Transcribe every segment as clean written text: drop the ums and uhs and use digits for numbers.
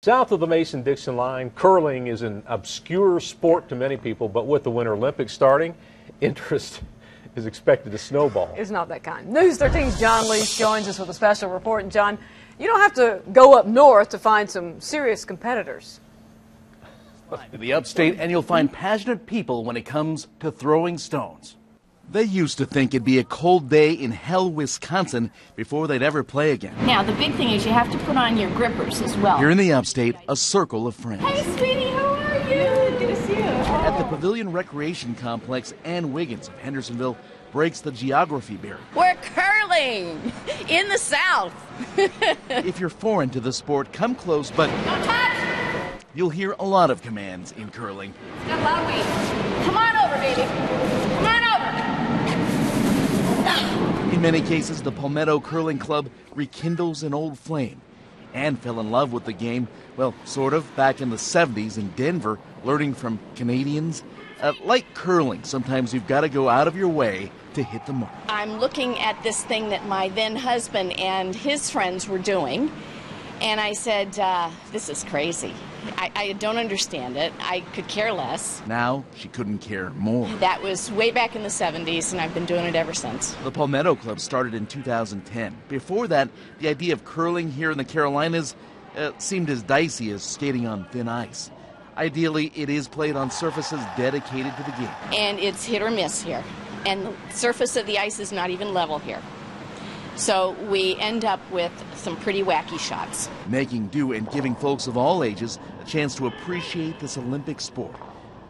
South of the Mason-Dixon line, curling is an obscure sport to many people, but with the Winter Olympics starting, interest is expected to snowball. It's not that kind. News 13's John Leach joins us with a special report. And John, you don't have to go up north to find some serious competitors. In the upstate, and you'll find passionate people when it comes to throwing stones. They used to think it'd be a cold day in hell, Wisconsin, before they'd ever play again. Now, the big thing is you have to put on your grippers as well. Here in the upstate, a circle of friends. Hey, sweetie, how are you? Good to see you. At the Pavilion Recreation Complex, and Wiggins of Hendersonville breaks the geography barrier. We're curling in the South. If you're foreign to the sport, come close, but Don't touch. you'll hear a lot of commands in curling. It's got a lot of weight. Come on over, baby. Come on over. In many cases, the Palmetto Curling Club rekindles an old flame. Anne fell in love with the game, well, sort of, back in the 70s in Denver, learning from Canadians. Like curling, sometimes you've got to go out of your way to hit the mark. I'm looking at this thing that my then husband and his friends were doing, and I said, this is crazy. I don't understand it. I could care less. Now, she couldn't care more. That was way back in the 70s, and I've been doing it ever since. The Palmetto Club started in 2010. Before that, the idea of curling here in the Carolinas seemed as dicey as skating on thin ice. Ideally, it is played on surfaces dedicated to the game. And it's hit or miss here. And the surface of the ice is not even level here. So we end up with some pretty wacky shots. Making do and giving folks of all ages a chance to appreciate this Olympic sport.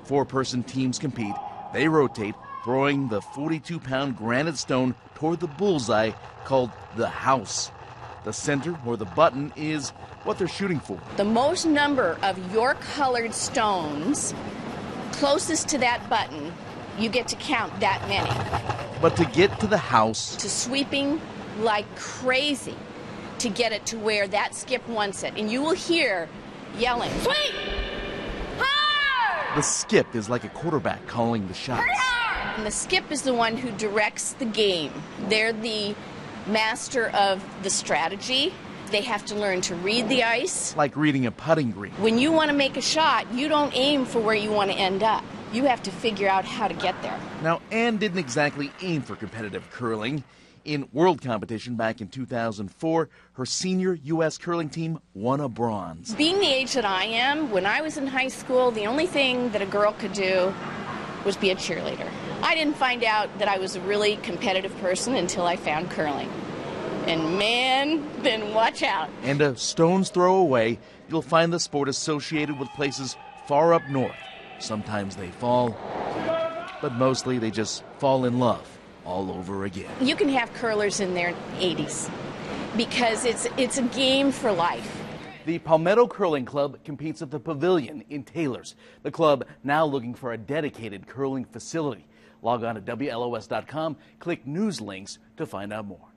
4-person teams compete. They rotate, throwing the 42-pound granite stone toward the bullseye called the house. The center, or the button, is what they're shooting for. The most number of your colored stones closest to that button, you get to count that many. But to get to the house, To sweeping like crazy to get it to where that skip wants it. And you will hear yelling, "Sweep! Hard! the skip is like a quarterback calling the shots. And the skip is the one who directs the game. They're the master of the strategy. They have to learn to read the ice. Like reading a putting green. When you want to make a shot, you don't aim for where you want to end up. You have to figure out how to get there. Now, Anne didn't exactly aim for competitive curling. In world competition back in 2004, her senior U.S. curling team won a bronze. Being the age that I am, when I was in high school, the only thing that a girl could do was be a cheerleader. I didn't find out that I was a really competitive person until I found curling. And man, then watch out. And a stone's throw away, you'll find the sport associated with places far up north. Sometimes they fall, but mostly they just fall in love all over again. You can have curlers in their 80s because it's a game for life. The Palmetto Curling Club competes at the Pavilion in Taylors. The club now looking for a dedicated curling facility. Log on to WLOS.com, click news links to find out more.